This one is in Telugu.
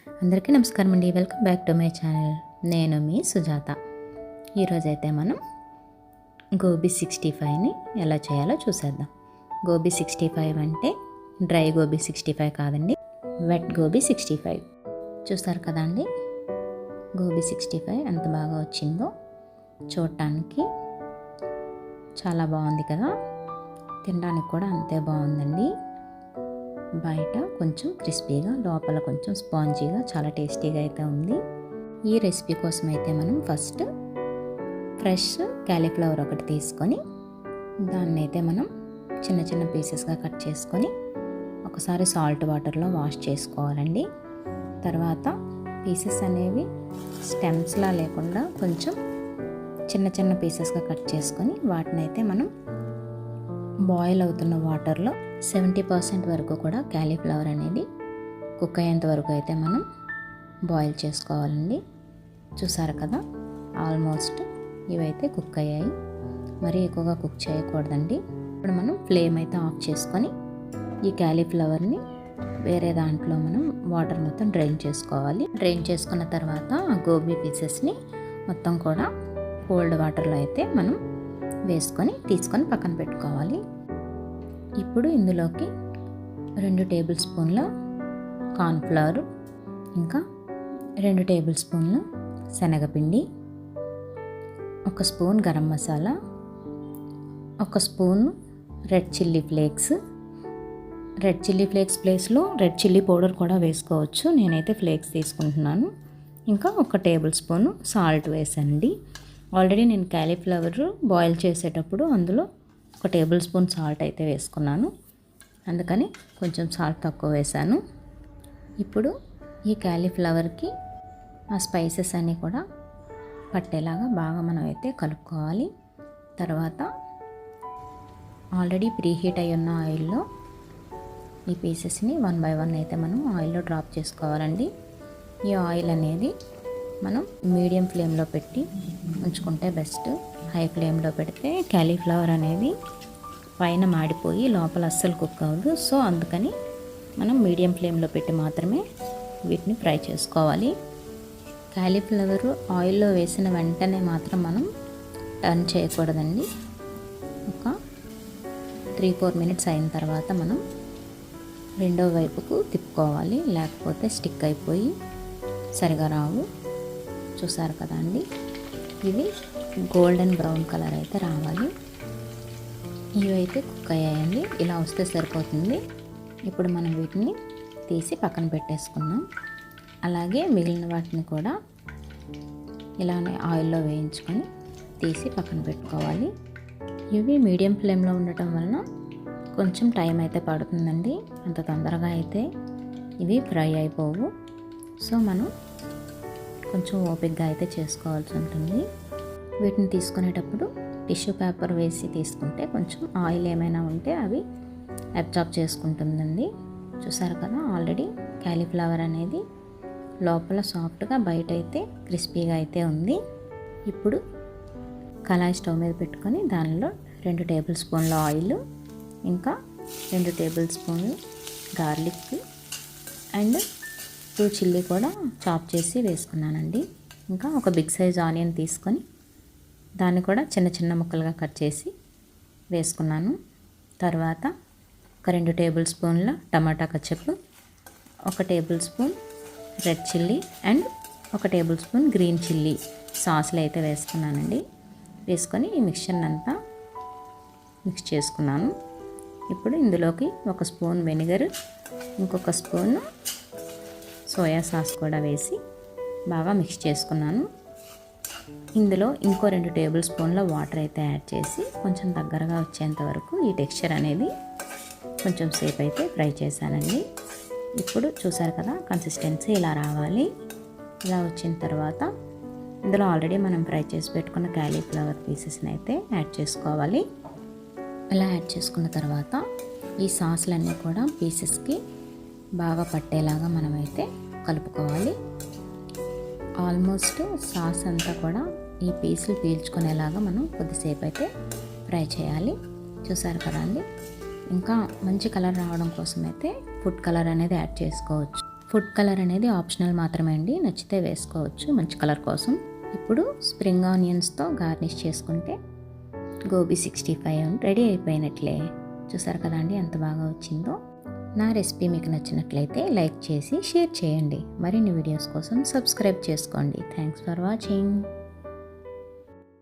అందరికీ నమస్కారం అండి. Welcome back to my channel. నేను మీ సుజాత. ఈరోజైతే మనం గోబీ 65ని ఎలా చేయాలో చూసేద్దాం. గోబీ 65 అంటే డ్రై గోబీ 65 కాదండి, వెట్ గోబీ 65. చూస్తారు కదండి గోబీ 65 ఎంత బాగా వచ్చిందో. చూడటానికి చాలా బాగుంది కదా, తినడానికి కూడా అంతే బాగుందండి. బయట కొంచెం క్రిస్పీగా, లోపల కొంచెం స్పాంజీగా, చాలా టేస్టీగా అయితే ఉంది. ఈ రెసిపీ కోసం అయితే మనం ఫస్ట్ ఫ్రెష్ క్యాలీఫ్లవర్ ఒకటి తీసుకొని దాన్ని అయితే మనం చిన్న చిన్న పీసెస్గా కట్ చేసుకొని ఒకసారి సాల్ట్ వాటర్లో వాష్ చేసుకోవాలండి. తర్వాత పీసెస్ అనేవి స్టెమ్స్లా లేకుండా కొంచెం చిన్న చిన్న పీసెస్గా కట్ చేసుకొని వాటిని అయితే మనం బాయిల్ అవుతున్న వాటర్లో 70% వరకు కూడా క్యాలీఫ్లవర్ అనేది కుక్ అయ్యేంత వరకు అయితే మనం బాయిల్ చేసుకోవాలండి. చూసారు కదా, ఆల్మోస్ట్ ఇవైతే కుక్ అయ్యాయి. మరీ ఎక్కువగా కుక్ చేయకూడదండి. ఇప్పుడు మనం ఫ్లేమ్ అయితే ఆఫ్ చేసుకొని ఈ క్యాలీఫ్లవర్ని వేరే దాంట్లో మనం వాటర్ మొత్తం డ్రైన్ చేసుకోవాలి. డ్రైన్ చేసుకున్న తర్వాత ఆ గోబీ పీసెస్ని మొత్తం కూడా కోల్డ్ వాటర్లో అయితే మనం తీసుకొని పక్కన పెట్టుకోవాలి. ఇప్పుడు ఇందులోకి 2 టేబుల్ స్పూన్ల కార్న్ఫ్లవర్, ఇంకా 2 టేబుల్ స్పూన్ల శనగపిండి, 1 spoon garam masala, 1 spoon red chilli flakes. Red chilli flakes ప్లేస్లో రెడ్ చిల్లీ పౌడర్ కూడా వేసుకోవచ్చు. నేనైతే ఫ్లేక్స్ తీసుకుంటున్నాను. ఇంకా 1 టేబుల్ స్పూన్ సాల్ట్ వేసానండి. ఆల్రెడీ నేను క్యాలీఫ్లవర్ బాయిల్ చేసేటప్పుడు అందులో 1 టేబుల్ స్పూన్ సాల్ట్ అయితే వేసుకున్నాను, అందుకని కొంచెం సాల్ట్ తక్కువ వేసాను. ఇప్పుడు ఈ క్యాలీఫ్లవర్కి ఆ స్పైసెస్ అన్నీ కూడా పట్టేలాగా బాగా మనం అయితే కలుపుకోవాలి. తర్వాత ఆల్రెడీ ప్రీహీట్ అయి ఉన్న ఆయిల్లో ఈ పీసెస్ని 1 బై 1 అయితే మనం ఆయిల్లో డ్రాప్ చేసుకోవాలండి. ఈ ఆయిల్ అనేది మనం మీడియం ఫ్లేమ్లో పెట్టి ఉంచుకుంటే బెస్ట్. హై ఫ్లేమ్లో పెడితే క్యాలీఫ్లవర్ అనేది పైన మాడిపోయి లోపల అస్సలు కుక్ అవ్వదు. సో అందుకని మనం మీడియం ఫ్లేమ్లో పెట్టి మాత్రమే వీటిని ఫ్రై చేసుకోవాలి. క్యాలీఫ్లవర్ ఆయిల్లో వేసిన వెంటనే మాత్రం మనం టర్న్ చేయకూడదండి. ఒక 3-4 మినిట్స్ అయిన తర్వాత మనం రెండో వైపుకు తిప్పుకోవాలి, లేకపోతే స్టిక్ అయిపోయి సరిగా రావు. చూసారు కదా అండి, ఇవి గోల్డెన్ బ్రౌన్ కలర్ అయితే రావాలి. ఇవైతే కుక్ అయ్యాయండి. ఇలా వస్తే సరిపోతుంది. ఇప్పుడు మనం వీటిని తీసి పక్కన పెట్టేసుకున్నాం. అలాగే మిగిలిన వాటిని కూడా ఇలానే ఆయిల్లో వేయించుకొని తీసి పక్కన పెట్టుకోవాలి. ఇవి మీడియం ఫ్లేమ్లో ఉండటం వలన కొంచెం టైం అయితే పడుతుందండి. అంత తొందరగా అయితే ఇవి ఫ్రై అయిపోవు. సో మనం కొంచెం ఓపికగా అయితే చేసుకోవాల్సి ఉంటుంది. వీటిని తీసుకునేటప్పుడు టిష్యూ పేపర్ వేసి తీసుకుంటే కొంచెం ఆయిల్ ఏమైనా ఉంటే అవి అబ్జార్బ్ చేసుకుంటుందండి. చూసారు కదా, ఆల్రెడీ క్యాలీఫ్లవర్ అనేది లోపల సాఫ్ట్గా, బయట అయితే క్రిస్పీగా అయితే ఉంది. ఇప్పుడు కళాయి స్టవ్ మీద పెట్టుకొని దానిలో 2 టేబుల్ స్పూన్ల ఆయిల్, ఇంకా 2 టేబుల్ స్పూన్లు గార్లిక్ అండ్ 2 చిల్లీ కూడా చాప్ చేసి వేసుకున్నానండి. ఇంకా ఒక బిగ్ సైజ్ ఆనియన్ తీసుకొని దాన్ని కూడా చిన్న చిన్న ముక్కలుగా కట్ చేసి వేసుకున్నాను. తర్వాత ఒక 2 టేబుల్ స్పూన్ల tomato ketchup, 1 table spoon red chilli and 1 table spoon green chilli సాస్లు అయితే వేసుకున్నానండి. వేసుకొని ఈ మిక్చర్ని అంతా మిక్స్ చేసుకున్నాను. ఇప్పుడు ఇందులోకి 1 స్పూన్ వెనిగర్, ఇంకొక స్పూన్ సోయా సాస్ కూడా వేసి బాగా మిక్స్ చేసుకున్నాను. ఇందులో ఇంకో 2 టేబుల్ స్పూన్ల వాటర్ అయితే యాడ్ చేసి కొంచెం దగ్గరగా వచ్చేంత వరకు ఈ టెక్స్చర్ అనేది కొంచెం సేపు అయితే ఫ్రై చేశానండి. ఇప్పుడు చూసారు కదా, కన్సిస్టెన్సీ ఇలా రావాలి. ఇలా వచ్చిన తర్వాత ఇందులో ఆల్రెడీ మనం ఫ్రై చేసి పెట్టుకున్న క్యాలీఫ్లవర్ పీసెస్ని అయితే యాడ్ చేసుకోవాలి. ఇలా యాడ్ చేసుకున్న తర్వాత ఈ సాస్లన్నీ కూడా పీసెస్కి బాగా పట్టేలాగా మనమైతే కలుపుకోవాలి. ఆల్మోస్ట్ సాస్ అంతా కూడా ఈ పీసులు పీల్చుకునేలాగా మనం కొద్దిసేపు అయితే ఫ్రై చేయాలి. చూసారు కదా అండి, ఇంకా మంచి కలర్ రావడం కోసం అయితే ఫుడ్ కలర్ అనేది యాడ్ చేసుకోవచ్చు. ఫుడ్ కలర్ అనేది ఆప్షనల్ మాత్రమే అండి, నచ్చితే వేసుకోవచ్చు మంచి కలర్ కోసం. ఇప్పుడు స్ప్రింగ్ ఆనియన్స్తో గార్నిష్ చేసుకుంటే గోబీ 65 రెడీ అయిపోయినట్లే. చూసారు కదా అండి ఎంత బాగా వచ్చిందో. నా రెసిపీ మీకు నచ్చినట్లయితే లైక్ చేసి షేర్ చేయండి. మరిన్ని వీడియోస్ కోసం సబ్స్క్రైబ్ చేసుకోండి. Thanks for watching.